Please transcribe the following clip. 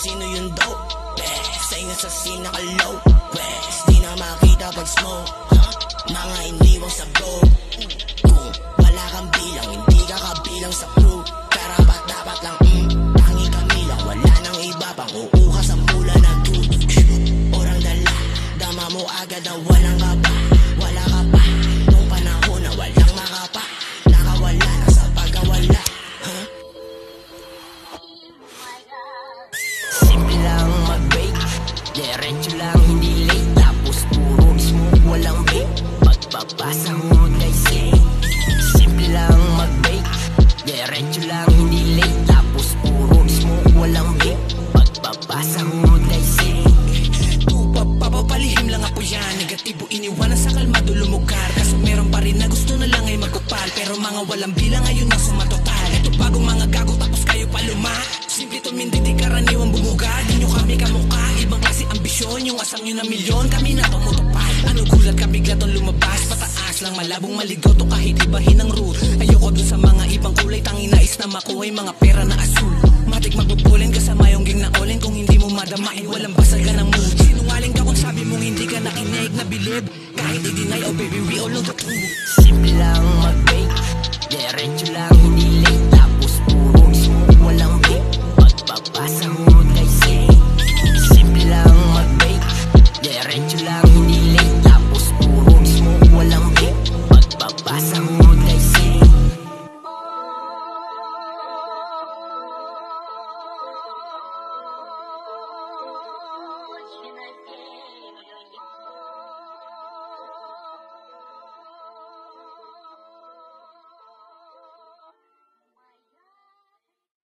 sino yung dope sa inyo sa sinaka-low West, di na makita pag smoke mga iniwang sa globe. Kung wala kang bilang, hindi ka kabilang sa crew. Karapat dapat lang, tangi kami lang. Wala nang iba pang uuha sa mula na dude. Orang dala, dama mo agad na walang kapa. Wala ka pa, nung panahon na walang makapa. Nakawala na sa pagkawala. Simple lang mag-bake, diretso lang hindi late. Tapos puro smoke, walang vape. Pagpapasa mo kay Say. Simple lang mag-bake, diretso lang hindi late. Tapos puro smoke, walang vape. Pagpapasa mo kay Say. Papapalihim lang ako yan. Negatibo iniwanan sa kalmado lumugar. Kaso meron pa rin na gusto na lang ay magkupal. Pero mga walang bilang ngayon ang sumatotal. Ito bagong mga gago tapos kayo paluma. Simple tumindi di karaniwang bumuga. Di nyo kami kamukha, ibang klase ambisyon. Yung asam nyo na milyon, kami na pamutupad. Ano gulat ka bigla tong lumabas. Pataas lang malabong maligaw to kahit ibahin ang route. Ayoko dun sa mga ibang kulay. Tanging nais na makuha yung mga pera na asul. Matik magbubulin kasama yung gang na olin. Kung hindi mo madamain, walang basagan ng mood. Sinungaling ka kung sabi mong hindi ka nakinig na bilib. Kahit i-deny, oh baby, we all know the truth. Simple lang mag-bake, diretso lang